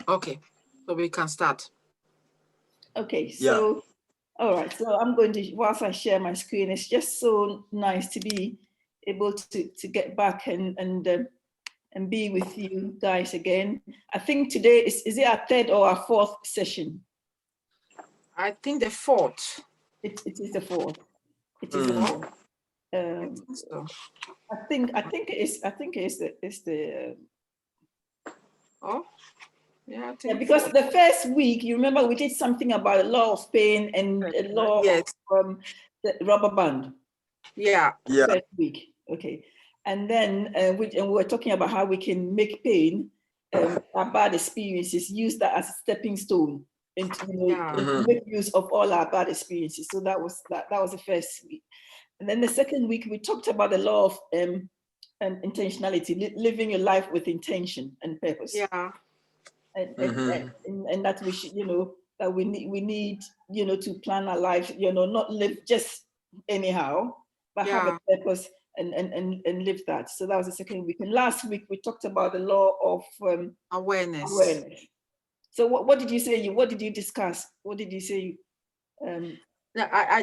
Okay, so we can start. Okay, so, all right, so I'm going to, whilst I share my screen, it's just so nice to be able to get back and be with you guys again. I think today, is it our third or our fourth session? I think the fourth. It is the fourth. It is the fourth. So. I think it's the. Oh. Yeah, I think because the first week, you remember we did something about a law of pain and a law of the rubber band. Yeah. First week, okay. And then we were talking about how we can make pain, our bad experiences, use that as a stepping stone into make use of all our bad experiences. So that was the first week. And then the second week, we talked about the law of intentionality, living your life with intention and purpose. Yeah. And that we should, that we need, to plan our lives, not live just anyhow, but have a purpose and live that. So that was the second week. And last week we talked about the law of awareness. So what did you say? What did you discuss? What did you say?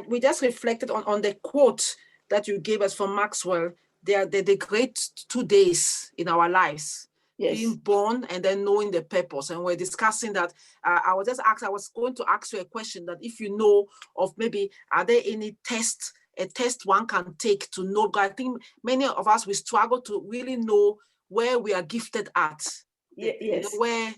We just reflected on the quote that you gave us from Maxwell. They are the great 2 days in our lives. Yes. Being born and then knowing the purpose. And we're discussing that. I was going to ask you a question that if you know of maybe, are there any a test one can take to know? I think many of us, we struggle to really know where we are gifted at. Yes. Where,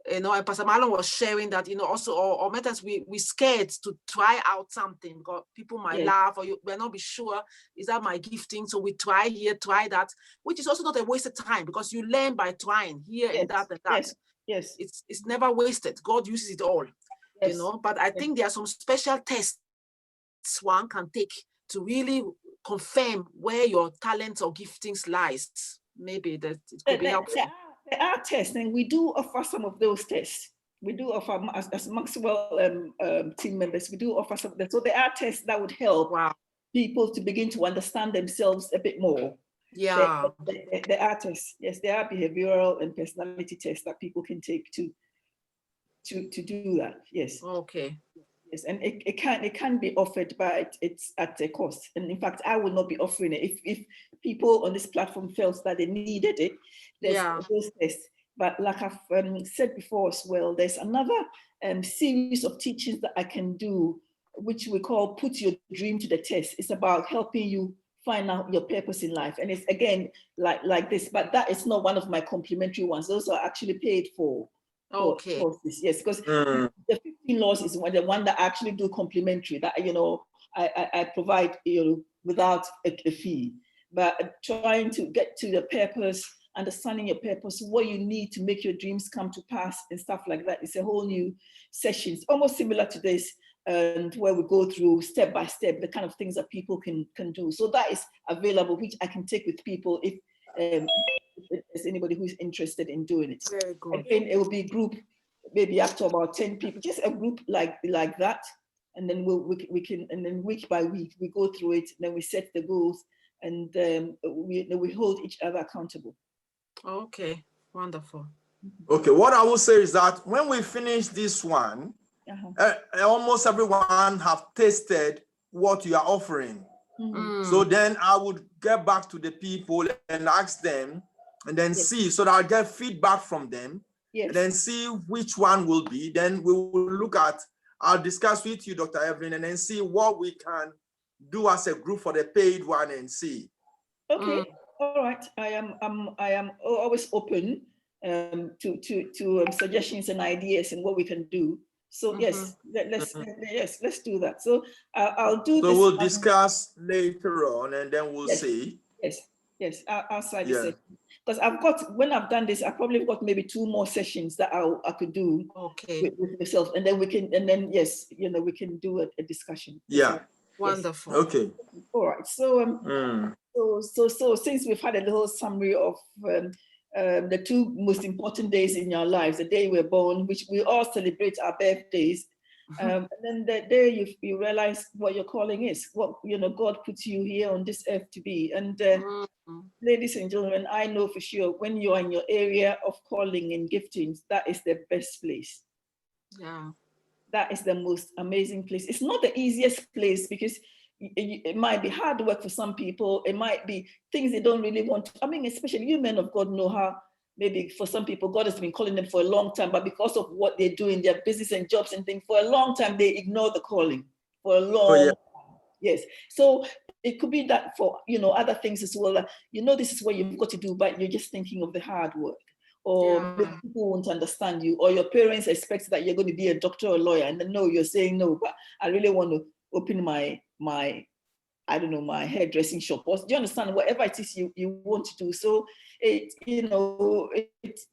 and Pastor Marlon was sharing that, also, or matters we scared to try out something because people might laugh, or we're not be sure, is that my gifting? So we try here, try that, which is also not a wasted time because you learn by trying here and that and that. Yes. It's never wasted. God uses it all, but I think there are some special tests one can take to really confirm where your talents or giftings lies. Maybe that it could be helpful. There are tests, and we do offer some of those tests. We do offer, as Maxwell team members, we do offer some of them. So there are tests that would help people to begin to understand themselves a bit more. Yeah. There are tests. Yes, there are behavioral and personality tests that people can take to do that. Yes. Okay. Yes, and it can be offered, but it's at a cost. And in fact, I will not be offering it. If people on this platform felt that they needed it, there's those tests. But like I've said before as well, there's another series of teachings that I can do, which we call Put Your Dream to the Test. It's about helping you find out your purpose in life. And it's, again, like this, but that is not one of my complimentary ones. Those are actually paid for. Okay. Courses. Yes, because the 15 laws is the one that I actually do complimentary, that I provide without a fee. But trying to get to the purpose, understanding your purpose, what you need to make your dreams come to pass and stuff like that. It's a whole new session. It's almost similar to this, and where we go through step by step the kind of things that people can do. So that is available, which I can take with people if there's anybody who's interested in doing it. Very good. Again, it will be a group, maybe up to about 10 people, just a group like that. And then we can, and then week by week, we go through it, and then we set the goals, and we hold each other accountable. Okay, wonderful. Okay, what I will say is that when we finish this one, almost everyone have tasted what you are offering. So then I would get back to the people and ask them, and then see, so that I'll get feedback from them, and then see which one will be. Then we will look at, I'll discuss with you, Dr. Evelyn, and then see what we can do as a group for the paid one and see. Okay, all right. I am always open to suggestions and ideas and what we can do. So let's do that. So I'll do this. So we'll discuss later on, and then we'll see. Yes, outside the session. Because when I've done this, I've probably got maybe 2 more sessions that I could do with myself, and then we can, we can do a discussion. Yeah. Wonderful. Okay. All right. So so since we've had a little summary of the 2 most important days in your lives, the day we're born, which we all celebrate our birthdays, And then there you realize what your calling is, what, God puts you here on this earth to be. And ladies and gentlemen, I know for sure when you're in your area of calling and giftings, that is the best place. Yeah. That is the most amazing place. It's not the easiest place because it might be hard work for some people. It might be things they don't really want to. I mean, especially you men of God know how maybe for some people, God has been calling them for a long time, but because of what they do in their business and jobs and things, for a long time, they ignore the calling for a long time. Yes. So it could be that for, other things as well, this is what you've got to do, but you're just thinking of the hard work. Or people won't understand you, or your parents expect that you're going to be a doctor or a lawyer, and then no, you're saying no, but I really want to open my hairdressing shop. Do you understand? Whatever it is you want to do. So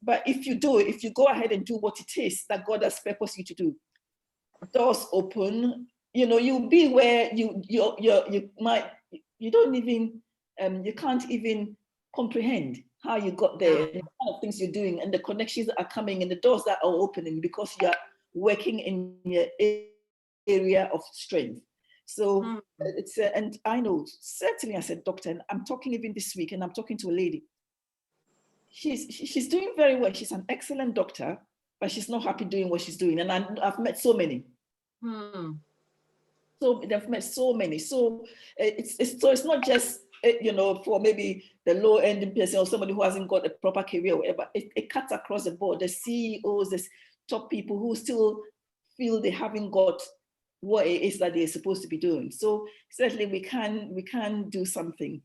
but if you do it, if you go ahead and do what it is that God has purposed you to do, doors open. You'll be where you can't even comprehend how you got there, and the kind of things you're doing, and the connections that are coming, and the doors that are opening because you're working in your area of strength. So it's and I know certainly as a doctor, and I'm talking even this week, and I'm talking to a lady. She's doing very well. She's an excellent doctor, but she's not happy doing what she's doing. And I've met so many. So they've met so many. So it's not just for maybe the low end person or somebody who hasn't got a proper career or whatever. It cuts across the board. The CEOs, the top people who still feel they haven't got what it is that they're supposed to be doing. So certainly we can do something.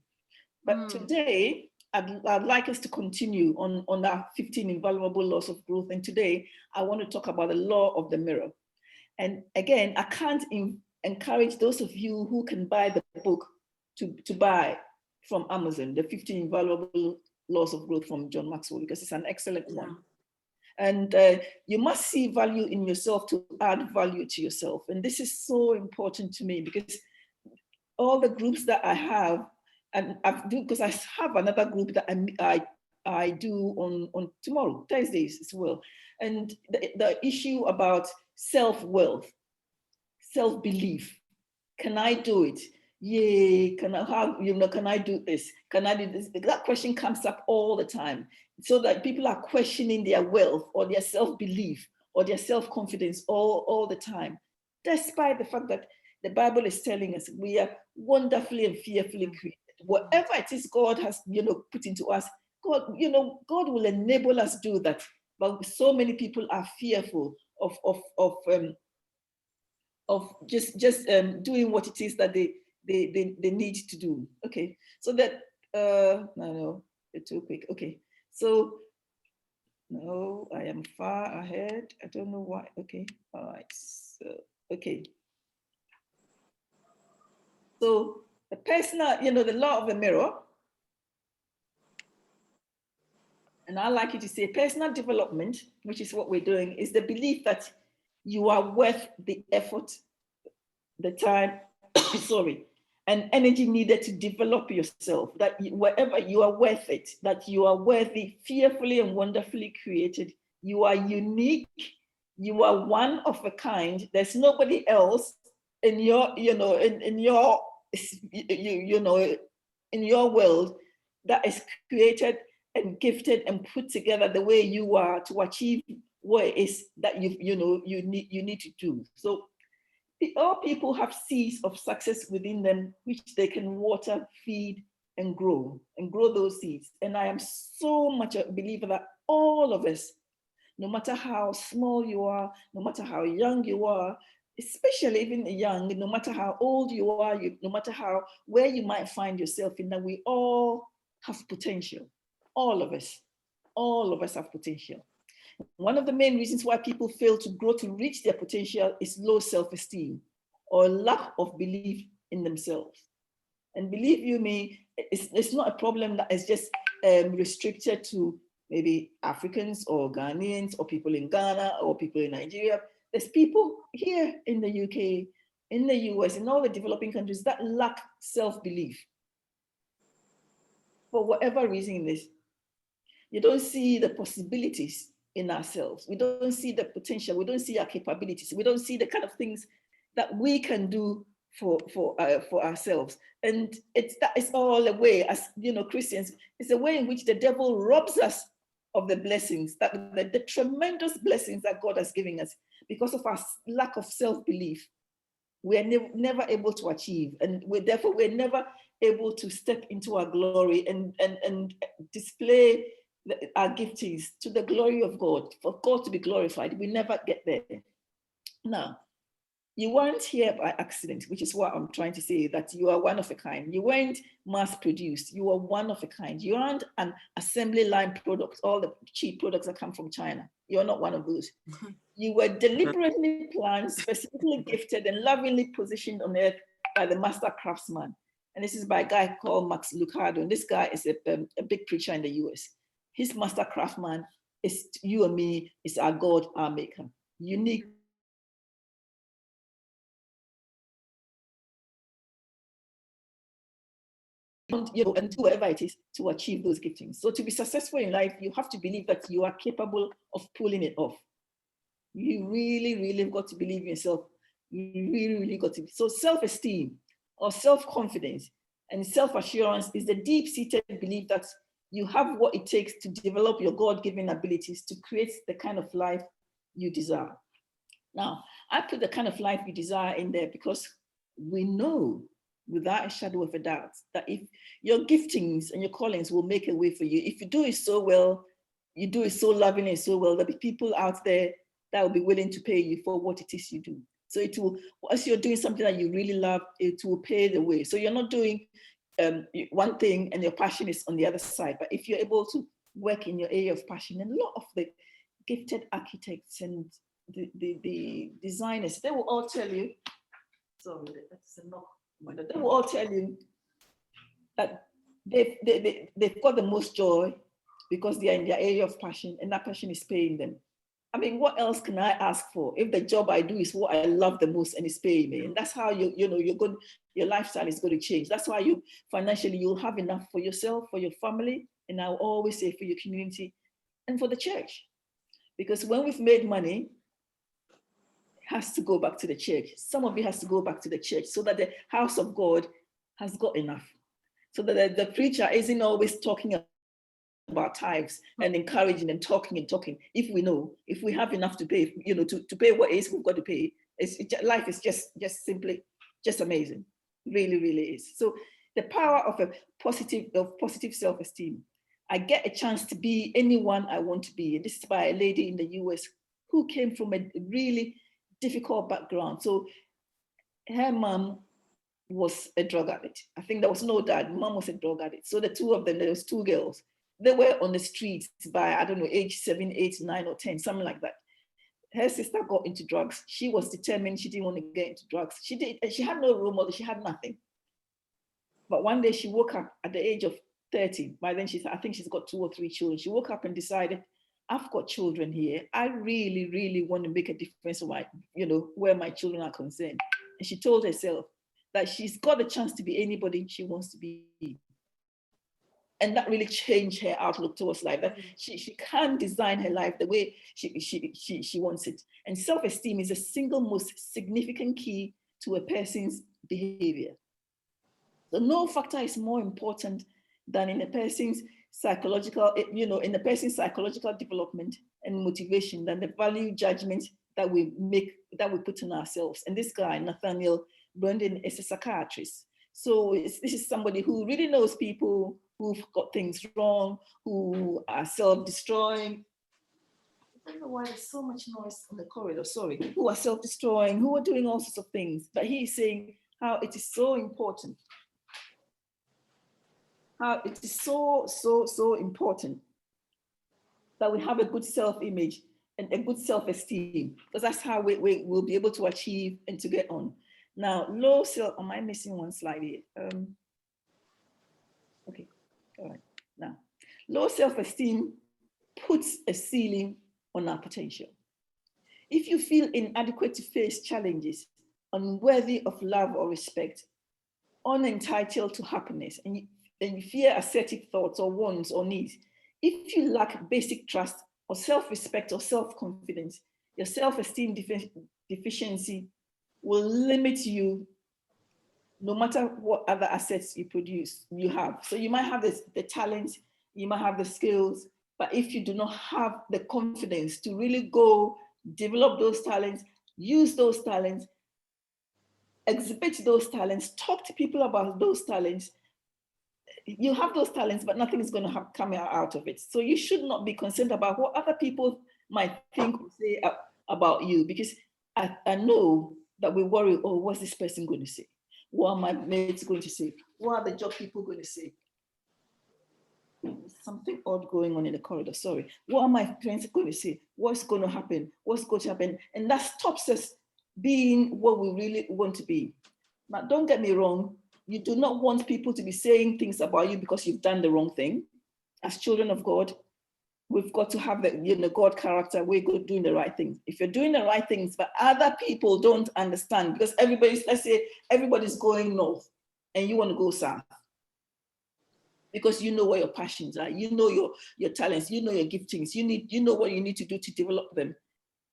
But today, I'd like us to continue on that 15 invaluable laws of growth. And today, I want to talk about the law of the mirror. And again, I can't encourage those of you who can buy the book to buy from Amazon, the 15 invaluable laws of growth from John Maxwell, because it's an excellent one. And you must see value in yourself to add value to yourself. And this is so important to me because all the groups that I have, and because I have another group that I do on tomorrow, Thursdays as well. And the issue about self-worth, self-belief. Can I do it? Yeah, can I do this? Can I do this? That question comes up all the time. So that people are questioning their wealth or their self-belief or their self-confidence all the time, despite the fact that the Bible is telling us we are wonderfully and fearfully created. Whatever it is God has, put into us, God will enable us to do that. But so many people are fearful of just doing what it is that they need to do. Okay, so that no, it's too quick. Okay, so no, I am far ahead. I don't know why. Okay, all right. So okay. So the personal, the law of the mirror, and I like you to say personal development, which is what we're doing, is the belief that you are worth the effort, the time, and energy needed to develop yourself, that wherever you are worth it, that you are worthy, fearfully and wonderfully created. You are unique. You are one of a kind. There's nobody else in your, in your world that is created and gifted and put together the way you are to achieve what it is that you need to do. So all people have seeds of success within them, which they can water, feed, and grow those seeds. And I am so much a believer that all of us, no matter how small you are, no matter how young you are, especially even young, no matter how old you are, no matter where you might find yourself in, that we all have potential. All of us have potential. One of the main reasons why people fail to grow to reach their potential is low self-esteem or lack of belief in themselves. And believe you me, it's not a problem that is just restricted to maybe Africans or Ghanaians or people in Ghana or people in Nigeria. There's people here in the UK, in the US, in all the developing countries that lack self-belief. For whatever reason in this, you don't see the possibilities in ourselves. We don't see the potential. We don't see our capabilities. We don't see the kind of things that we can do for ourselves. And that is all a way, as Christians, it's a way in which the devil robs us of the blessings, that the tremendous blessings that God has given us, because of our lack of self-belief. We're never able to achieve, and therefore we're never able to step into our glory and display our giftings to the glory of God, for God to be glorified. We never get there. Now, you weren't here by accident, which is what I'm trying to say, that you are one of a kind. You weren't mass produced, you are one of a kind. You aren't an assembly line product, all the cheap products that come from China. You're not one of those. You were deliberately planned, specifically gifted, and lovingly positioned on earth by the master craftsman. And this is by a guy called Max Lucado. And this guy is a big preacher in the US. His master craftsman is you and me, is our God, our maker. Unique. And do whatever it is to achieve those giftings. So to be successful in life, you have to believe that you are capable of pulling it off. You really, really got to believe in yourself. You really, really got to. So self-esteem or self-confidence and self-assurance is the deep-seated belief that you have what it takes to develop your God-given abilities to create the kind of life you desire. Now, I put the kind of life you desire in there because we know without a shadow of a doubt that if your giftings and your callings will make a way for you, if you do it so well, you do it so lovingly and so well, there'll be people out there that will be willing to pay you for what it is you do. So it will, as you're doing something that you really love, it will pay the way. So you're not doing one thing and your passion is on the other side. But if you're able to work in your area of passion, and a lot of the gifted architects and the designers, they will all tell you, sorry, that's a knock. They will all tell you that they've got the most joy because they are in their area of passion, and that passion is paying them. I mean, what else can I ask for if the job I do is what I love the most and it's paying me? And that's how your lifestyle is going to change. That's why you financially you'll have enough for yourself, for your family, and I'll always say for your community and for the church. Because when we've made money, has to go back to the church. Some of it has to go back to the church so that the house of God has got enough. So that the preacher isn't always talking about tithes and encouraging and talking. If we have enough to pay, to pay what is we've got to pay, life is just simply amazing. Really, really is. So the power of positive self-esteem. I get a chance to be anyone I want to be. And this is by a lady in the US who came from a really difficult background. So her mom was a drug addict. I think there was no dad. Mom was a drug addict. So the two of them, there was two girls. They were on the streets by, I don't know, age 7, 8, 9, or 10, something like that. Her sister got into drugs. She was determined she didn't want to get into drugs. She did, and she had no role model. She had nothing. But one day she woke up at the age of 30. By then I think she's got 2 or 3 children. She woke up and decided, I've got children here. I really, really want to make a difference where my children are concerned. And she told herself that she's got a chance to be anybody she wants to be. And that really changed her outlook towards life. That she can design her life the way she wants it. And self-esteem is the single most significant key to a person's behavior. So no factor is more important than in a person's psychological development and motivation than the value judgment that we put in ourselves. And this guy, Nathaniel Brandon, is a psychiatrist. So this is somebody who really knows people who've got things wrong, who are self-destroying. I don't know why there's so much noise on the corridor, sorry. Who are self-destroying, who are doing all sorts of things. But he's saying how it is so important. How it is so important that we have a good self-image and a good self-esteem, because that's how we will be able to achieve and to get on. Now, low self, am I missing one slide here? Okay, all right. Now, low self-esteem puts a ceiling on our potential. If you feel inadequate to face challenges, unworthy of love or respect, unentitled to happiness, and you fear assertive thoughts or wants or needs, if you lack basic trust or self-respect or self-confidence, your self-esteem deficiency will limit you no matter what other assets you have. So you might have the talent, you might have the skills, but if you do not have the confidence to really go develop those talents, use those talents, exhibit those talents, talk to people about those talents, you have those talents, but nothing is going to come out of it. So you should not be concerned about what other people might think or say about you, because I know that we worry, oh, what's this person going to say? What are my mates going to say? What are the job people going to say? Something odd going on in the corridor, sorry. What are my friends going to say? What's going to happen? What's going to happen? And that stops us being what we really want to be. Now, don't get me wrong. You do not want people to be saying things about you because you've done the wrong thing. As children of God, we've got to have the God character. We're good doing the right things. If you're doing the right things, but other people don't understand, because let's say everybody's going north and you want to go south, because you know where your passions are, you know your talents, you know your giftings, you know what you need to do to develop them.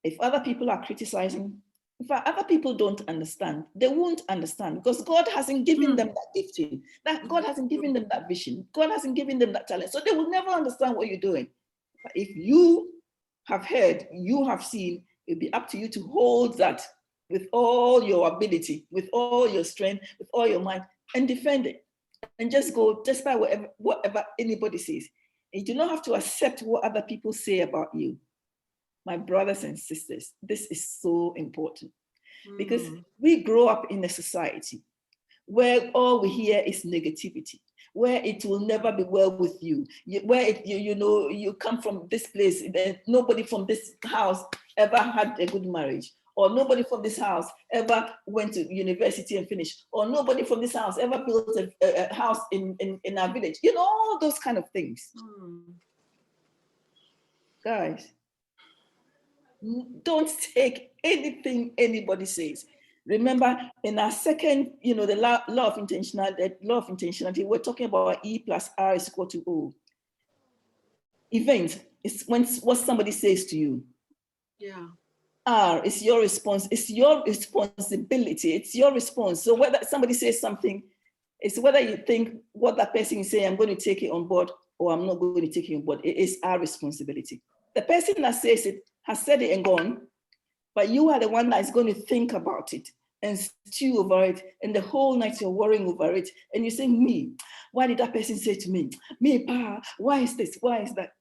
If other people are criticizing, if other people don't understand, they won't understand, because God hasn't given them that gifting, that God hasn't given them that vision, God hasn't given them that talent, so they will never understand what you're doing. But if you have heard, you have seen, it'll be up to you to hold that with all your ability, with all your strength, with all your mind, and defend it. And just go despite whatever anybody says. And you do not have to accept what other people say about you. My brothers and sisters, this is so important, because we grow up in a society where all we hear is negativity, where it will never be well with you, where you come from this place, nobody from this house ever had a good marriage, or nobody from this house ever went to university and finished, or nobody from this house ever built a house in our village. You know, all those kind of things. Guys, don't take anything anybody says. Remember, in our second, the law of intentionality, we're talking about E plus R is equal to O. Event is what somebody says to you. Yeah. R is your response. It's your responsibility. It's your response. So whether somebody says something, it's whether you think what that person is saying, I'm going to take it on board, or I'm not going to take it on board. It is our responsibility. The person that says it has said it and gone, but you are the one that is going to think about it and stew over it, and the whole night you're worrying over it, and you're saying, me, why did that person say to me? Me, pa, why is this? Why is that?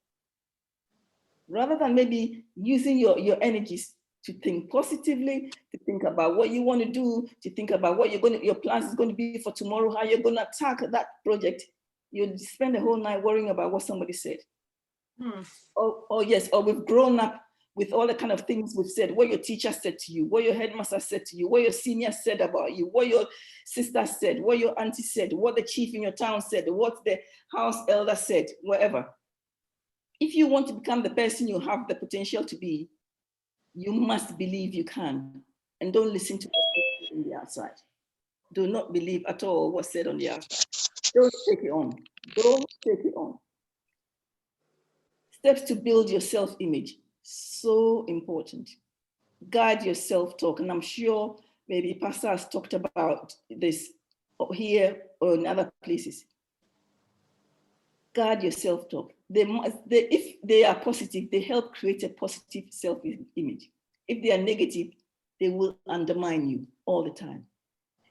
Rather than maybe using your energies to think positively, to think about what you want to do, to think about what your plans is going to be for tomorrow, how you're going to attack that project, you spend the whole night worrying about what somebody said. Oh yes, or we've grown up with all the kind of things we've said, what your teacher said to you, what your headmaster said to you, what your senior said about you, what your sister said, what your auntie said, what the chief in your town said, what the house elder said, whatever. If you want to become the person you have the potential to be, you must believe you can, and don't listen to what's said on the outside. Do not believe at all what's said on the outside. Don't take it on. Don't take it on. Steps to build your self-image, so important. Guide your self-talk, and I'm sure maybe Pastor has talked about this here or in other places. Guard your self-talk. If they are positive, they help create a positive self-image. If they are negative, they will undermine you all the time.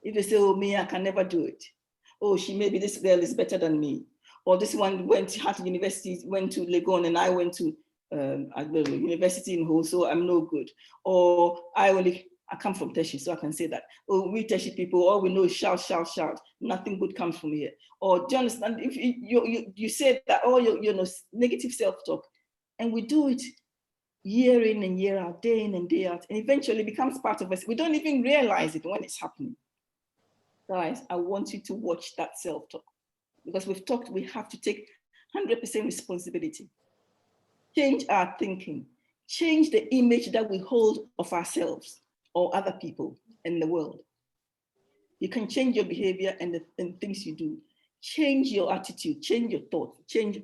If they say, oh, me, I can never do it. Oh, maybe this girl is better than me. Or this one went to university, went to Legon, and I went to university in Ho, so I'm no good. Or I come from Teshi, so I can say that. Oh, we Teshi people, all we know is shout, shout, shout. Nothing good comes from here. Or do you understand? If you say that, all your negative self-talk, and we do it year in and year out, day in and day out, and eventually becomes part of us. We don't even realize it when it's happening. Guys, I want you to watch that self-talk, because we've talked, we have to take 100% responsibility. Change our thinking, change the image that we hold of ourselves or other people in the world. You can change your behavior and the things you do. change your attitude, change your thoughts, change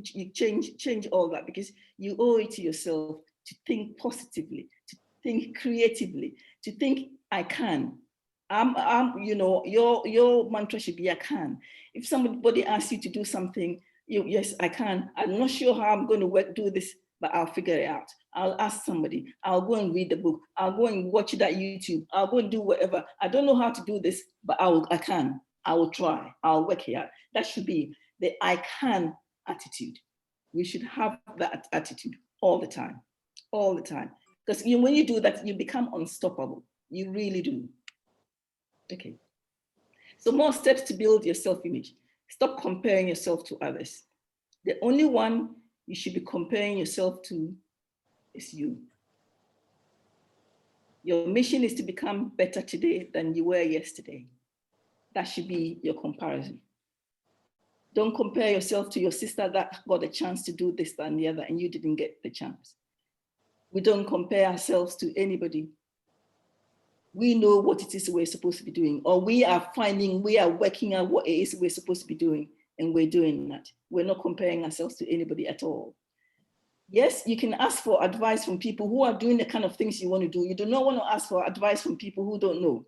all that, because you owe it to yourself to think positively, to think creatively, to think I can. Your mantra should be I can. If somebody asks you to do something, yes, I can. I'm not sure how I'm going to do this, but I'll figure it out. I'll ask somebody. I'll go and read the book. I'll go and watch it at YouTube. I'll go and do whatever. I don't know how to do this, but I can. I will try. I'll work here. That should be the I can attitude. We should have that attitude all the time, all the time. Because when you do that, you become unstoppable. You really do. Okay. So more steps to build your self-image. Stop comparing yourself to others. The only one you should be comparing yourself to is you. Your mission is to become better today than you were yesterday. That should be your comparison. Don't compare yourself to your sister that got a chance to do this, that, and the other, and you didn't get the chance. We don't compare ourselves to anybody. We know what it is we're supposed to be doing, or we are working out what it is we're supposed to be doing, and we're doing that. We're not comparing ourselves to anybody at all. Yes, you can ask for advice from people who are doing the kind of things you want to do. You do not want to ask for advice from people who don't know,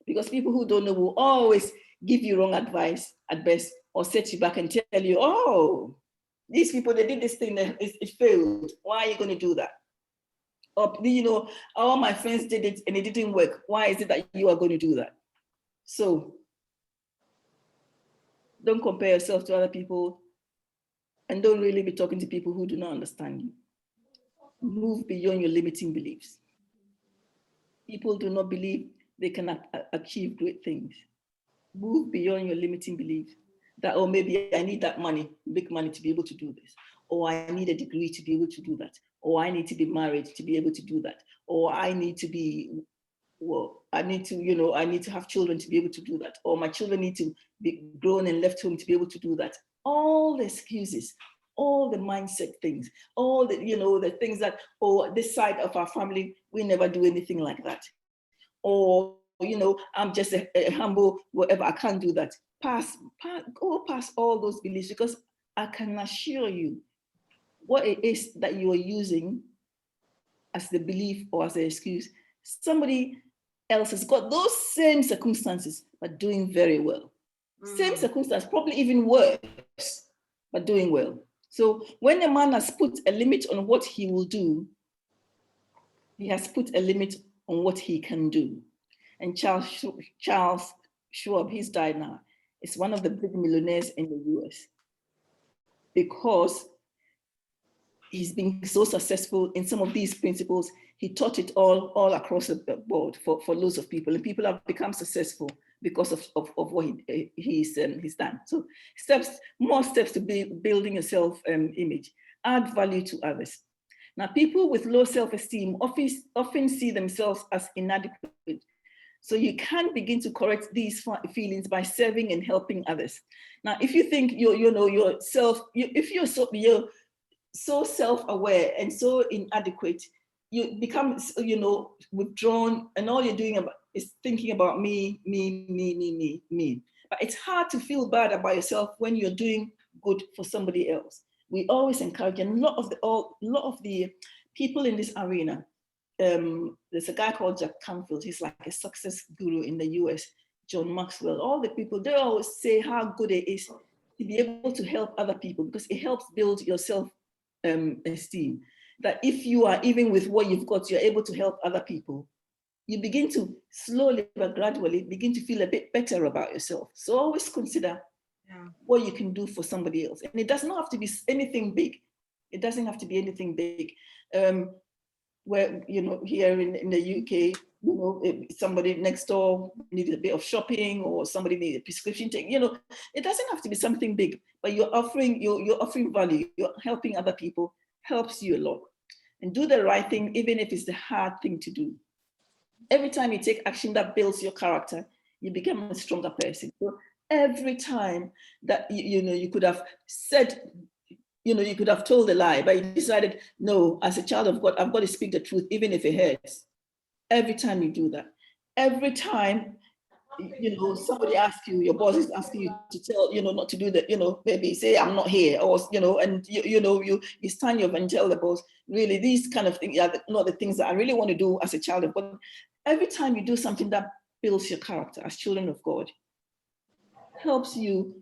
because people who don't know will always give you wrong advice at best, or set you back and tell you, oh, these people, they did this thing, it failed. Why are you going to do that? Or, all my friends did it and it didn't work. Why is it that you are going to do that? So don't compare yourself to other people, and don't really be talking to people who do not understand you. Move beyond your limiting beliefs. People do not believe they can achieve great things. Move beyond your limiting beliefs. That, oh, maybe I need that money, big money, to be able to do this. Or I need a degree to be able to do that. Or I need to be married to be able to do that. Or I need to be, I need to have children to be able to do that. Or my children need to be grown and left home to be able to do that. All the excuses, all the mindset things, all the, the things that, this side of our family, we never do anything like that. Or, I'm just a humble, whatever, I can't do that. Go past all those beliefs, because I can assure you what it is that you are using as the belief or as an excuse. Somebody else has got those same circumstances, but doing very well. Same circumstance, probably even worse, but doing well. So when a man has put a limit on what he will do, he has put a limit on what he can do. And Charles Schwab, he's died now, is one of the big millionaires in the US, because he's been so successful in some of these principles. He taught it all across the board for loads of people, and people have become successful because of what he's done. So more steps to building a self-image. Add value to others. Now, people with low self-esteem often see themselves as inadequate. So you can begin to correct these feelings by serving and helping others. Now, if you think you're so self-aware and so inadequate, you become withdrawn, and all you're doing is thinking about me. But it's hard to feel bad about yourself when you're doing good for somebody else. We always encourage, and a lot of the people in this arena. There's a guy called Jack Canfield. He's like a success guru in the US. John Maxwell. All the people, they always say how good it is to be able to help other people, because it helps build your self-esteem. That if you are, even with what you've got, you're able to help other people, you begin to slowly but gradually begin to feel a bit better about yourself. So always consider what you can do for somebody else. And it does not have to be anything big. It doesn't have to be anything big. Where, here in the UK, if somebody next door needed a bit of shopping, or somebody needed a prescription take, it doesn't have to be something big, but you're offering value, you're helping other people, helps you a lot. And do the right thing, even if it's the hard thing to do. Every time you take action that builds your character, you become a stronger person. So every time that you could have said, you could have told a lie, but you decided, no, as a child of God, I've got to speak the truth, even if it hurts. Every time you do that, every time somebody asks you, your boss is asking you to tell, not to do that, maybe say, I'm not here, or, and you stand up and tell the boss, really, these kind of things are not the things that I really want to do as a child of God. Every time you do something that builds your character as children of God, helps you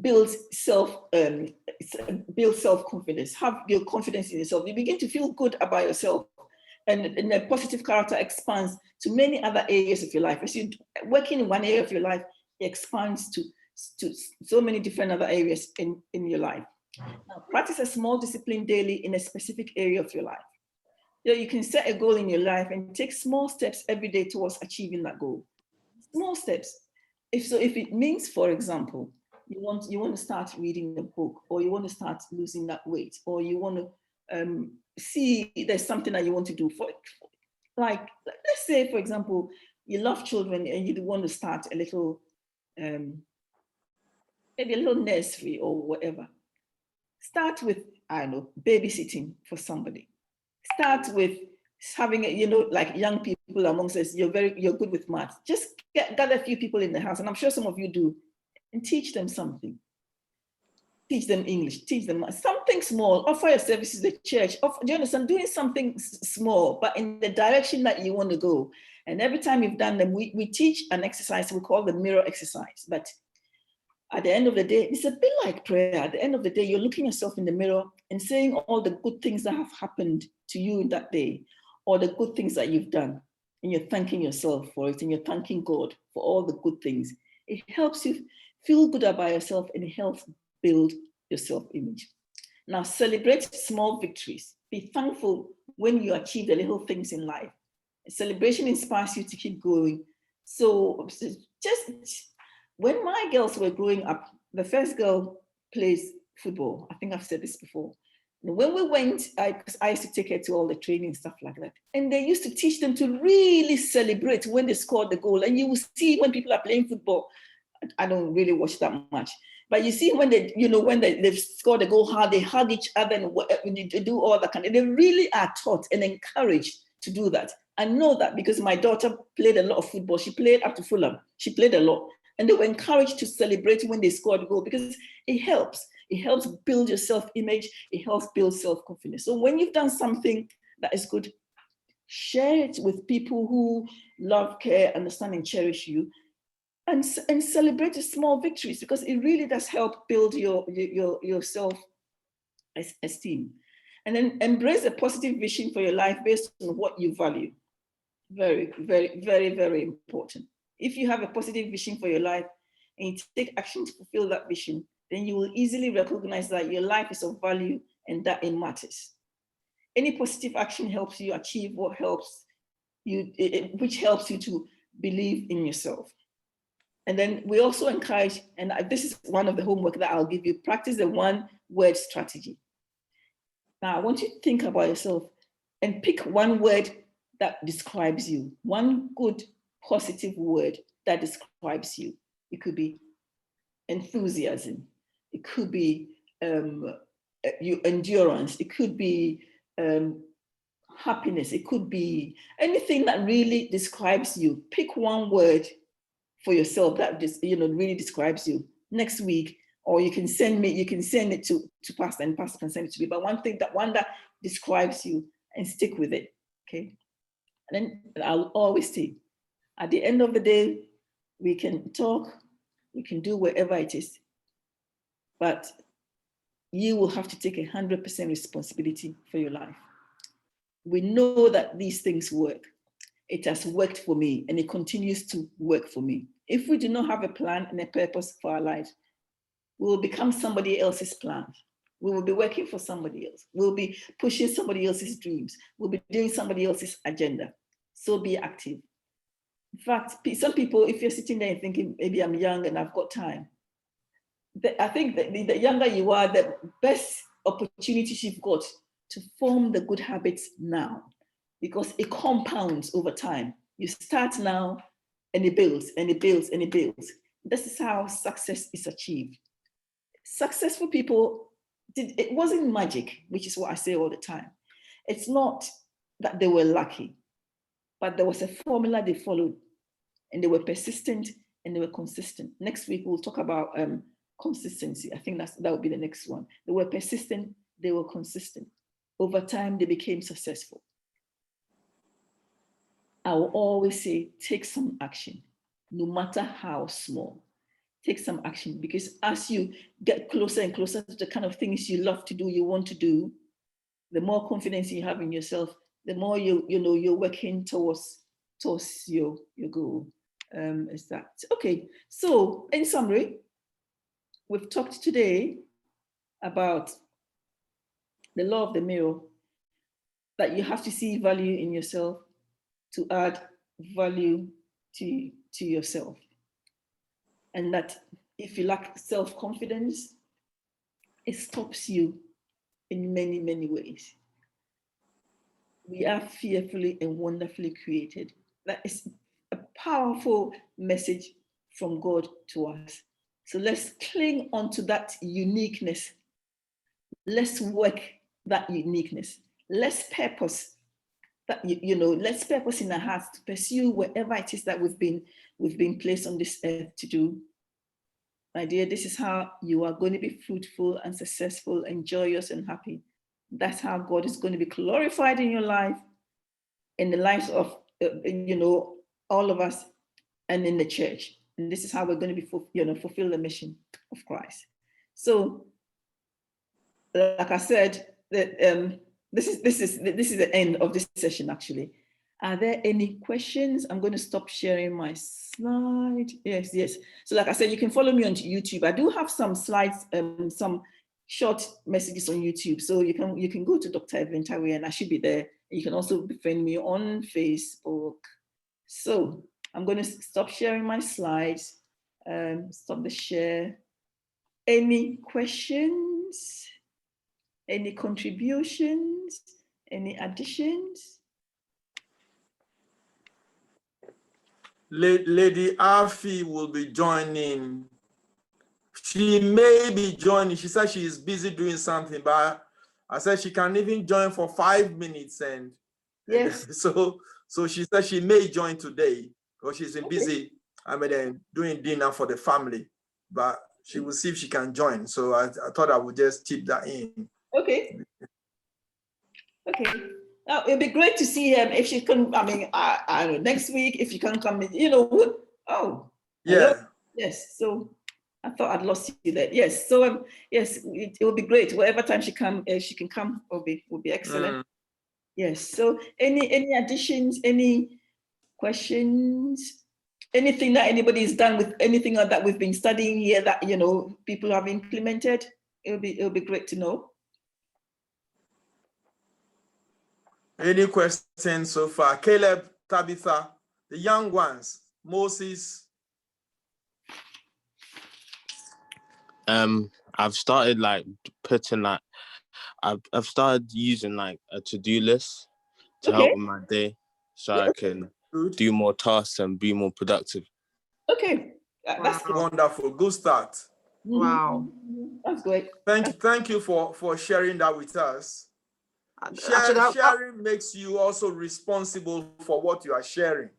build self-confidence, have your confidence in yourself. You begin to feel good about yourself. And a positive character expands to many other areas of your life. As you working in one area of your life, it expands to so many different other areas in your life. Now, practice a small discipline daily in a specific area of your life. You can set a goal in your life and take small steps every day towards achieving that goal. Small steps. If it means, for example, you want to start reading a book, or you want to start losing that weight, or you want to see there's something that you want to do, for like, let's say, for example, you love children and you want to start a little maybe a little nursery or whatever. Start with, I don't know, babysitting for somebody. Start with having like young people amongst us, you're good with math. Just gather a few people in the house, and I'm sure some of you do, and teach them something. Teach them English, teach them something small, offer your services to the church. Do you understand? Doing something small, but in the direction that you want to go. And every time you've done them, we teach an exercise we call the mirror exercise. But at the end of the day, it's a bit like prayer. At the end of the day, you're looking yourself in the mirror and saying all the good things that have happened to you in that day, or the good things that you've done. And you're thanking yourself for it, and you're thanking God for all the good things. It helps you feel good about yourself, and it helps build your self-image. Now, celebrate small victories. Be thankful when you achieve the little things in life. Celebration inspires you to keep going. So just when my girls were growing up, the first girl plays football. I think I've said this before. And when we went, because I used to take her to all the training, stuff like that. And they used to teach them to really celebrate when they scored the goal. And you will see when people are playing football, I don't really watch that much. But you see when they've scored a goal hard, they hug each other and they do all that kind of, they really are taught and encouraged to do that. I know that because my daughter played a lot of football. She played up to Fulham. She played a lot. And they were encouraged to celebrate when they scored a goal because it helps. It helps build your self-image. It helps build self-confidence. So when you've done something that is good, share it with people who love, care, understand, and cherish you. And celebrate the small victories, because it really does help build your self-esteem. And then embrace a positive vision for your life based on what you value. Very, very, very, very important. If you have a positive vision for your life and you take action to fulfill that vision, then you will easily recognize that your life is of value and that it matters. Any positive action helps you achieve what helps you, which helps you to believe in yourself. And then we also encourage, and this is one of the homework that I'll give you, practice the one-word strategy. Now, I want you to think about yourself and pick one word that describes you, one good, positive word that describes you. It could be enthusiasm. It could be endurance. It could be happiness. It could be anything that really describes you. Pick one word for yourself that just really describes you. Next week, or you can send it to Pastor, and Pastor can send it to me. But one that describes you, and stick with it. Okay. And then I'll always say, at the end of the day, we can talk, we can do whatever it is, but you will have to take 100% responsibility for your life. We know that these things work. It has worked for me, and it continues to work for me. If we do not have a plan and a purpose for our life, we will become somebody else's plan. We will be working for somebody else. We'll be pushing somebody else's dreams. We'll be doing somebody else's agenda. So be active. In fact, some people, if you're sitting there and thinking, maybe I'm young and I've got time, I think that the younger you are, the best opportunities you've got to form the good habits now, because it compounds over time. You start now and it builds and it builds and it builds. This is how success is achieved. Successful people, it wasn't magic, which is what I say all the time. It's not that they were lucky, but there was a formula they followed. and they were persistent, and they were consistent. Next week, we'll talk about consistency. I think that will be the next one. They were persistent, they were consistent. Over time, they became successful. I will always say, take some action, no matter how small. Take some action, because as you get closer and closer to the kind of things you love to do, you want to do, the more confidence you have in yourself, the more you're working towards your goal. Is that okay? So in summary, we've talked today about the law of the mirror, that you have to see value in yourself to add value to yourself. And that if you lack self-confidence, it stops you in many, many ways. We are fearfully and wonderfully created. That is a powerful message from God to us. So let's cling onto that uniqueness. Let's work that uniqueness. Let's purpose that, let's purpose in our hearts to pursue whatever it is that we've been placed on this earth to do. My dear, this is how you are going to be fruitful and successful and joyous and happy. That's how God is going to be glorified in your life, in the lives of, all of us, and in the church. And this is how we're going to be, fulfill the mission of Christ. So, like I said, that this is the end of this session. Actually, are there any questions? I'm going to stop sharing my slide. Yes. So, like I said, you can follow me on YouTube. I do have some slides, some short messages on YouTube. So you can go to Dr. Evelyn Tawiah, and I should be there. You can also friend me on Facebook. So I'm going to stop sharing my slides. Stop the share. Any questions? Any contributions? Any additions? Lady Afi will be joining. She may be joining. She said she is busy doing something, but I said she can even join for 5 minutes. And yes, so she said she may join today because she's been busy. Doing dinner for the family, but she will see if she can join. So I thought I would just chip that in. Okay. Now it'd be great to see if she can. I mean, I don't know, next week if you can come. Oh, yeah. Hello? Yes. So I thought I'd lost you there. Yes. So yes, it will be great. Whatever time she can come. Will be excellent. Yes. So any additions? Any questions? Anything that anybody's done with anything that we've been studying here that people have implemented? It'll be great to know. Any questions so far? Caleb, Tabitha, the young ones, Moses. I've started putting I've started using a to-do list to help with my day, so I can do more tasks and be more productive. Okay, that's wonderful. Good start. Wow, that's great. Thank you for sharing that with us. Sharing makes you also responsible for what you are sharing.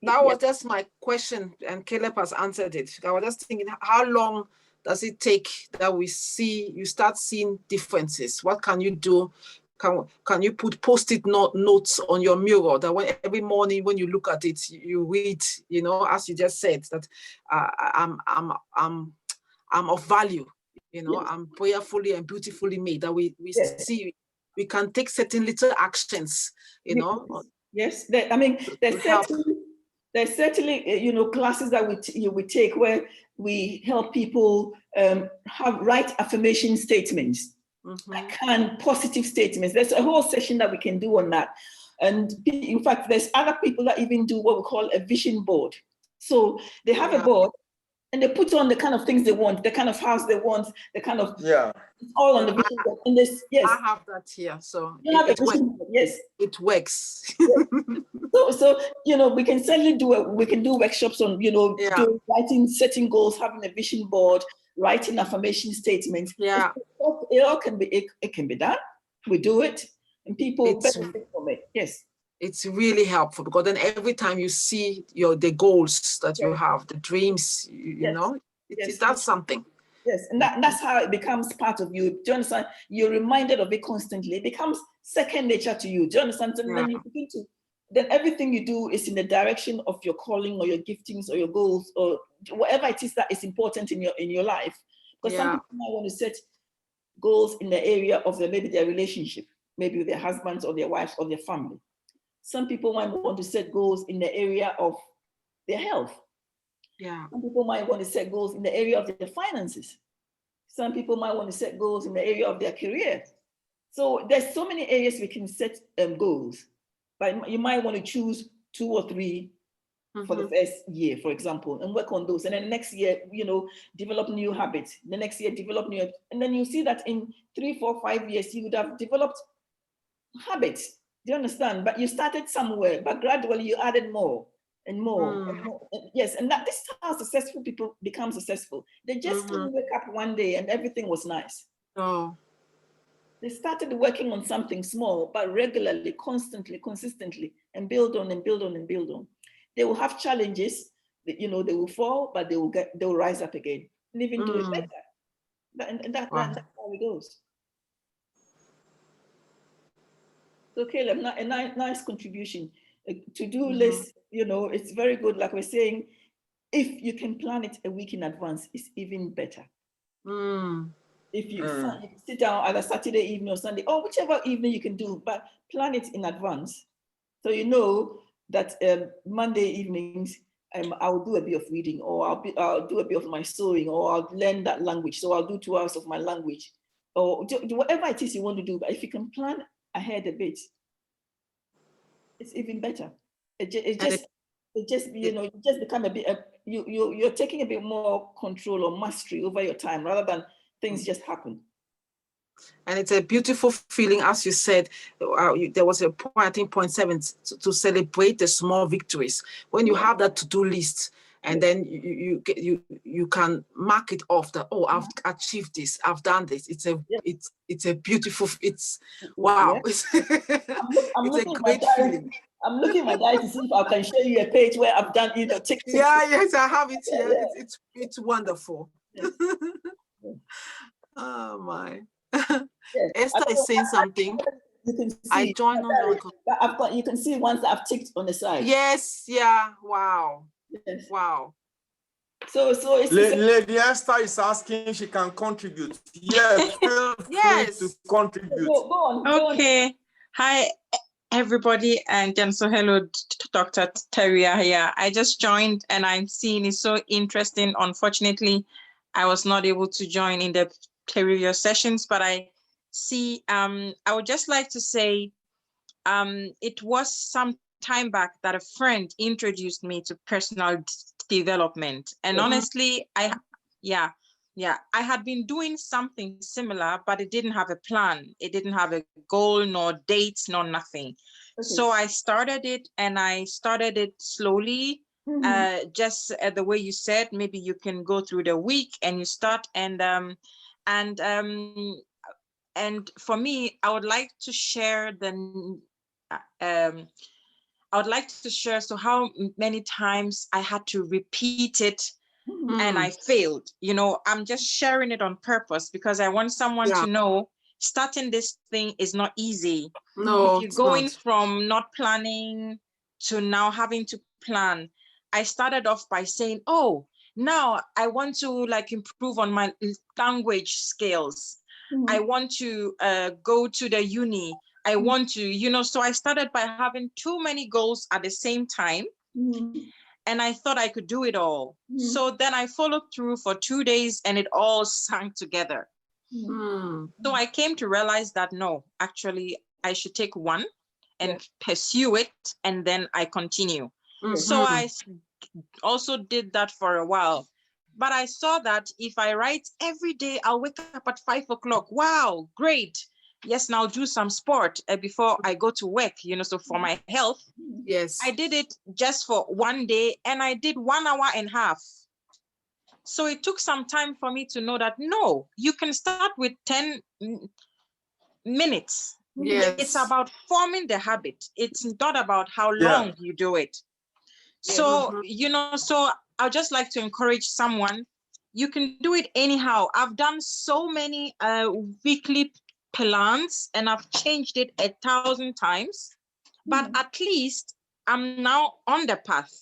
That was just my question, and Caleb has answered it. I was just thinking, how long does it take that you start seeing differences? What can you do? Can you put post-it notes on your mirror that every morning when you look at it, you read, as you just said, that I'm of value, I'm prayerfully and beautifully made, that we see we can take certain little actions, Yes, there's certainly classes that we take where we help people write affirmation statements, positive statements. There's a whole session that we can do on that. And in fact, there's other people that even do what we call a vision board. So they have a board and they put on the kind of things they want, the kind of house they want, the kind of it's all on the vision board. And I have that here, so it works. Yes, it works. So we can certainly do workshops on writing, setting goals, having a vision board, writing affirmation statements. Yeah, it can be done. We do it, and people benefit from it. Yes. It's really helpful, because then every time you see the goals that you have, the dreams, you know, it does something. Yes, and that's how it becomes part of you. Do you understand? You're reminded of it constantly. It becomes second nature to you. Do you understand? And then you begin to, then everything you do is in the direction of your calling or your giftings or your goals or whatever it is that is important in your life. Because some people might want to set goals in the area of maybe their relationship, maybe with their husbands or their wives or their family. Some people might want to set goals in the area of their health. Yeah. Some people might want to set goals in the area of their finances. Some people might want to set goals in the area of their career. So there's so many areas we can set goals, but you might want to choose 2 or 3 for the first year, for example, and work on those. And then the next year, you know, develop new habits. The next year, develop new, and then you see that in 3, 4, 5 years, you would have developed habits. Do you understand? But you started somewhere, but gradually you added more and more and more. Yes, and this is how successful people become successful. They just didn't wake up one day and everything was nice. Oh. They started working on something small, but regularly, constantly, consistently, and build on and build on and build on. They will have challenges, you know, they will fall, but they will rise up again and even do it better. That's how it goes. So Caleb, a nice contribution. To-do list, you know, it's very good. Like we're saying, if you can plan it a week in advance, it's even better. If you sit down either Saturday evening or Sunday, or whichever evening you can do, but plan it in advance. So you know that Monday evenings, I'll do a bit of reading, or I'll do a bit of my sewing, or I'll learn that language. So I'll do 2 hours of my language, or do whatever it is you want to do. But if you can plan ahead a bit, it's even better. It just you know, you just become a bit, you're taking a bit more control or mastery over your time rather than things just happen. And it's a beautiful feeling, as you said. There was a point, I think point 7, to celebrate the small victories. When you have that to-do list, and then you can mark it off that, oh, I've achieved this, I've done this. It's a beautiful, it's wow. It's a great feeling. I'm looking at my diary to see if I can show you a page where I've done, you know, tick. Yes, I have it here. It's wonderful. Oh my. Esther is saying something. You can see. I joined on. You can see ones that I've ticked on the side. Yes. Yeah. Wow. Yes. Wow. So it's Lady Esther is asking if she can contribute. Yes, feel free to contribute. Go on. Okay. Hi, everybody, and so hello, Dr. Tawiah here. I just joined, and I'm seeing it's so interesting. Unfortunately, I was not able to join in the previous sessions, but I see. I would just like to say, it was some time back that a friend introduced me to personal development, and honestly, I had been doing something similar, but it didn't have a plan. It didn't have a goal, nor dates, nor nothing. So I started it, and I started it slowly. Just the way you said, maybe you can go through the week and you start, and for me, I would like to share so how many times I had to repeat it and I failed. You know, I'm just sharing it on purpose because I want someone to know starting this thing is not easy. No, if you're going from not planning to now having to plan. I started off by saying, oh, now I want to like improve on my language skills. I want to go to the uni. I want to, you know, so I started by having too many goals at the same time. And I thought I could do it all. So then I followed through for 2 days and it all sank together. So I came to realize that no, actually I should take one and pursue it, and then I continue. So I also did that for a while. But I saw that if I write every day, I'll wake up at 5 o'clock. Wow, great. Yes, now do some sport before I go to work, you know, so for my health. Yes. I did it just for 1 day and I did 1 hour and a half. So it took some time for me to know that, no, you can start with 10 minutes. Yes. It's about forming the habit. It's not about how long you do it. So, so I'd just like to encourage someone, you can do it anyhow. I've done so many weekly plans and I've changed it 1,000 times, but at least I'm now on the path.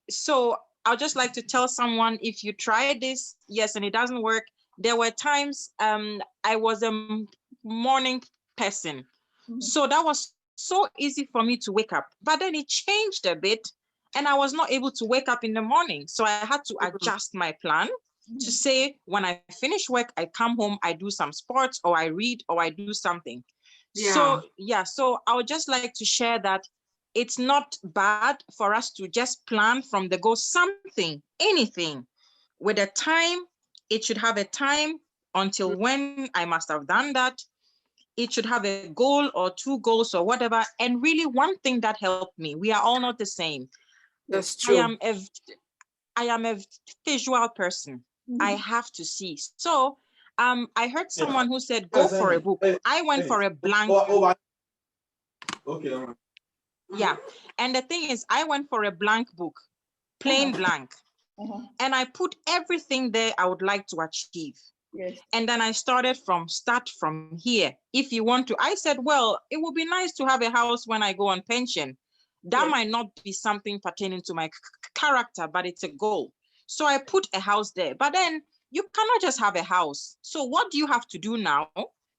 So I'd just like to tell someone, if you try this, yes, and it doesn't work, there were times I was a morning person. So that was so easy for me to wake up, but then it changed a bit and I was not able to wake up in the morning. So I had to adjust my plan to say, when I finish work, I come home, I do some sports or I read or I do something. So I would just like to share that it's not bad for us to just plan from the go, something, anything with a time. It should have a time until when I must have done that. It should have a goal or 2 goals or whatever. And really one thing that helped me, we are all not the same. That's true. I am a visual person. I have to see. So I heard someone who said, go for a book. I went for a blank book. Okay. Yeah. And the thing is, I went for a blank book, plain blank. And I put everything there I would like to achieve. And then I started from here. If you want to, I said, well, it would be nice to have a house when I go on pension. That might not be something pertaining to my character, but it's a goal. So I put a house there. But then you cannot just have a house. So what do you have to do now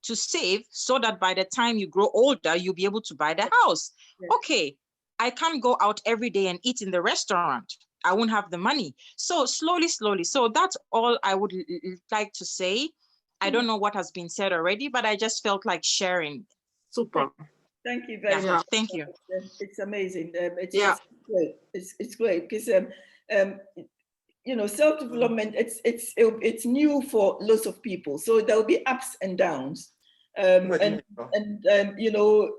to save so that by the time you grow older, you'll be able to buy the house? Okay, I can't go out every day and eat in the restaurant. I won't have the money. So slowly. So that's all I would like to say. I don't know what has been said already, but I just felt like sharing. Super. Thank you very much. Thank you. It's amazing. It's great. It's great because self-development. It's new for lots of people. So there will be ups and downs, there will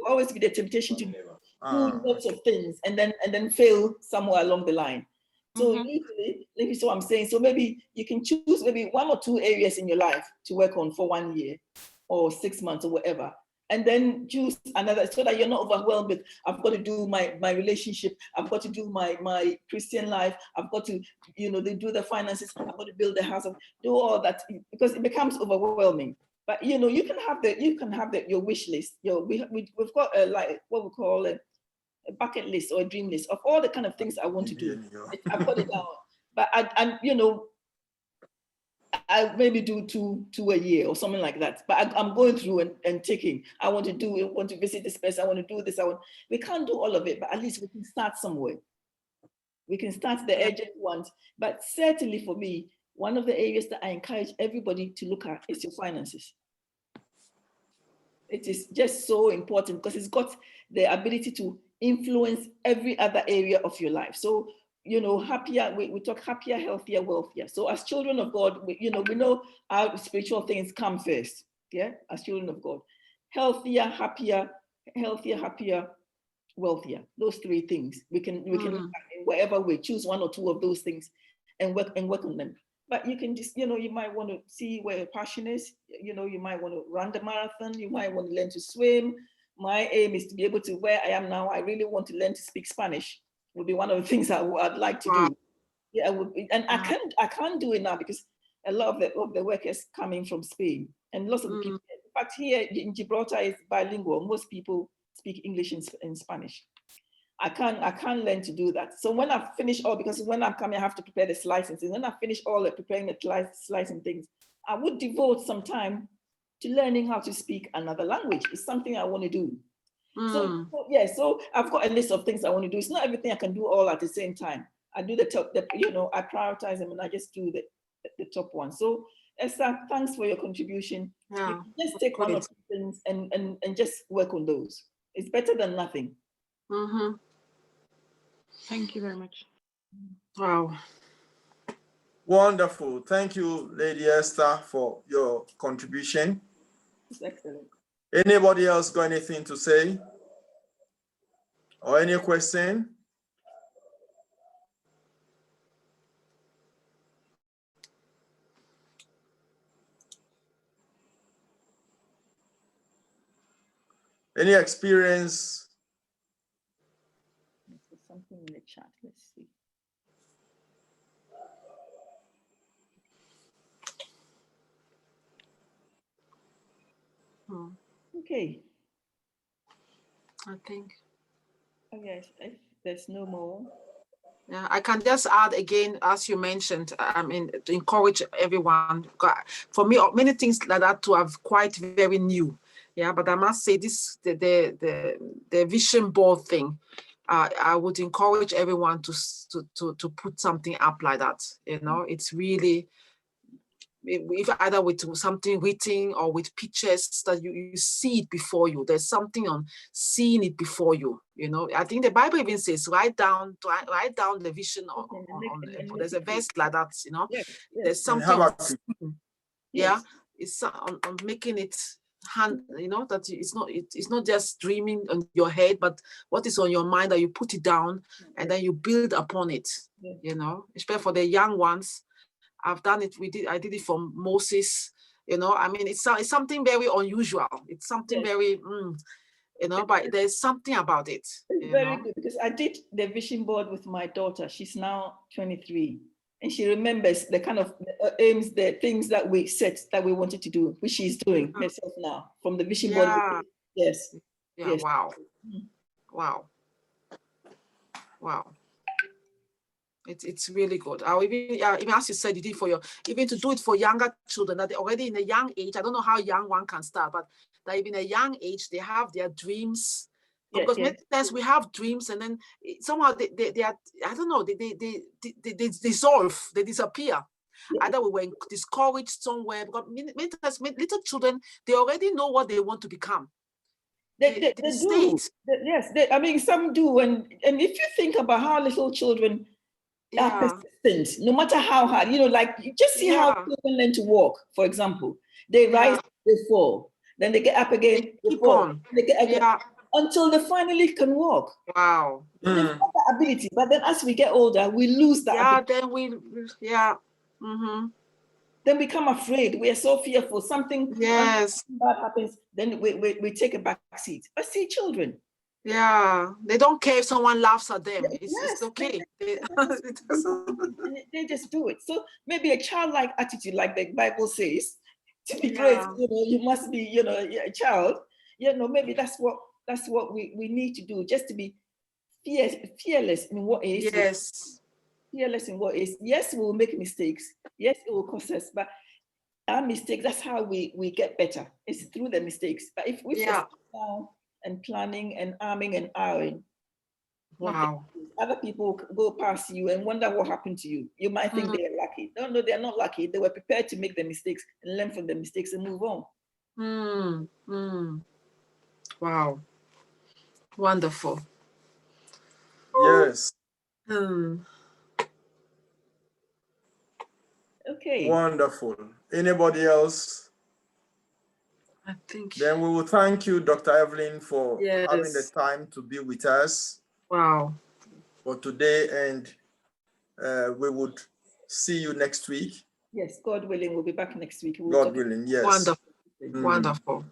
always be the temptation to do lots of things and then fail somewhere along the line. So usually, maybe so I'm saying, so maybe you can choose maybe 1 or 2 areas in your life to work on for 1 year or 6 months or whatever. And then choose another, so that you're not overwhelmed with, I've got to do my relationship, I've got to do my Christian life, I've got to, they do the finances, I've got to build the house, do all that, because it becomes overwhelming. But you can have your wish list. We've got like what we call a bucket list or a dream list of all the kind of things I want to do. I've got it down. But I maybe do two a year or something like that. But I'm going through and ticking. I want to visit this place. I want to do this. We can't do all of it, but at least we can start somewhere. We can start the urgent ones. But certainly for me, one of the areas that I encourage everybody to look at is your finances. It is just so important because it's got the ability to influence every other area of your life. So, happier, we talk happier, healthier, wealthier. So as children of God, we know our spiritual things come first. Yeah, as children of God. Healthier, happier, healthier, happier, wealthier. Those 3 things. We can wherever we choose 1 or 2 of those things and work on them. But you can just, you might want to see where your passion is. You might want to run the marathon. You might want to learn to swim. My aim is to be able to, where I am now, I really want to learn to speak Spanish. Would be one of the things I'd like to do. Yeah, I can't do it now because a lot of the work is coming from Spain. And lots of the people, in fact, here in Gibraltar is bilingual. Most people speak English and Spanish. I can't learn to do that. So when I finish because when I'm coming, I have to prepare the slides and things. When I finish preparing the slides and things, I would devote some time to learning how to speak another language. It's something I want to do. So I've got a list of things I want to do. It's not everything I can do all at the same time. I do the top, I prioritize them and I just do the top one. So Esther, thanks for your contribution. Yeah. You can just take 1 or 2 things and just work on those. It's better than nothing. Thank you very much. Wow. Wonderful. Thank you, Lady Esther, for your contribution. It's excellent. Anybody else got anything to say? Or any question? Any experience? There's something in the chat. Let's see. Okay. I think. Oh, yes, if there's no more. Yeah, I can just add again, as you mentioned, I mean, to encourage everyone. For me, many things like that too are quite very new. Yeah, but I must say this, the vision board thing, I would encourage everyone to put something up like that. You know, it's really, if either with something written or with pictures that you see it before you. There's something on seeing it before you. You know, I think the Bible even says write down the vision there's a verse like that. You know, yes. There's something on seeing, yeah, it's on making it hand. You know that it's not just dreaming on your head, but what is on your mind that you put it down and then you build upon it. You know, especially for the young ones. I've done it. I did it for Moses. You know, I mean, it's something very unusual. It's something very, you know, but there's something about it. It's very good because I did the vision board with my daughter. She's now 23, and she remembers the kind of aims, the things that we set that we wanted to do, which she's doing herself now from the vision board. Yes. Yeah. Yes. Wow. Wow. Wow. It's really good. I'll even as you said, you did for even to do it for younger children that they're already in a young age. I don't know how young one can start, but that even a young age, they have their dreams. Because many times we have dreams and then somehow they are, I don't know, they dissolve, they disappear. Either we were discouraged somewhere, because many times little children, they already know what they want to become. They do. Yes, I mean, some do. And if you think about how little children are persistent, no matter how hard, you know, like you just see how children learn to walk, for example. They rise, they fall, then they get up again, they fall, on. They get again, until they finally can walk. Wow. They've got that ability, but then as we get older, we lose that ability. Then Then we become afraid. We are so fearful. Something bad happens, then we take a back seat. But see, children. Yeah, they don't care if someone laughs at them. It's okay. They just do it. So maybe a childlike attitude, like the Bible says, to be great, you know, you must be, you know, a child. You know, maybe that's what we need to do, just to be fearless in what is. Yes. Fearless in what is. Yes, we will make mistakes. Yes, it will cost us, but our mistakes, that's how we get better. It's through the mistakes. But if we sit down and planning and arming and ironing, other people go past you and wonder what happened to you. You might think they're lucky. No, they're not lucky. They were prepared to make the mistakes and learn from the mistakes and move on. Wow. Wonderful. Yes. Okay. Wonderful. Anybody else? I think. Then we will thank you, Dr. Evelyn, for having the time to be with us. Wow. For today, and we would see you next week. Yes, God willing, we'll be back next week. God willing, yes. Wonderful. Wonderful.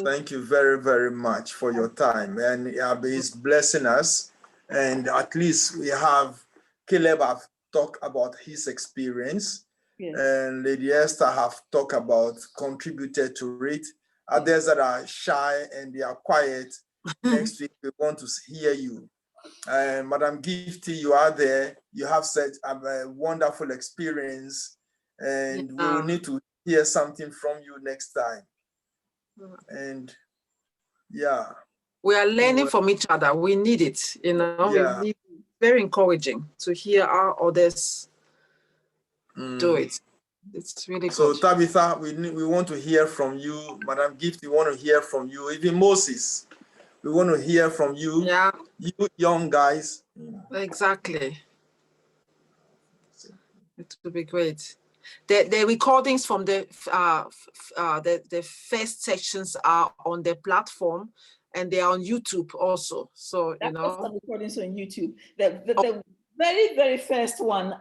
Thank you very, very much for your time. And it's blessing us. And at least we have Caleb have talked about his experience. And Lady Esther have talked about, contributed to it. Others that are shy and they are quiet. Next week, we want to hear you. Madam Gifty, you are there. You have said a wonderful experience, and we will need to hear something from you next time. And we are learning from each other. We need it, you know. We need, very encouraging to hear our others do it. It's really good. So Tabitha, we want to hear from you. Madam Gift, we want to hear from you. Even Moses, we want to hear from you. Yeah. You young guys. Exactly. It would be great. The recordings from the first sections are on the platform, and they are on YouTube also. So you know, some recordings on YouTube. The very, very first one,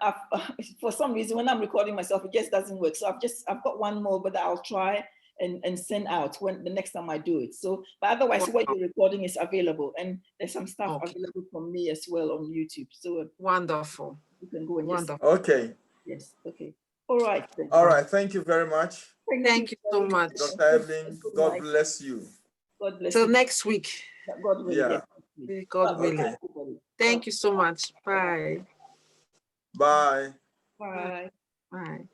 for some reason, when I'm recording myself, it just doesn't work. So I've got one more, but I'll try and send out when the next time I do it. So, but otherwise, what you're recording is available, and there's some stuff available from me as well on YouTube. So wonderful. You can go and wonderful. Okay. Yes. Okay. All right. Then. All right. Thank you very much. Thank you so much, Dr. Evelyn. God bless you. God bless you. Till next week. God willing. Yeah. Yes. God willing. Okay. Thank you so much. Bye. Bye. Bye. Bye.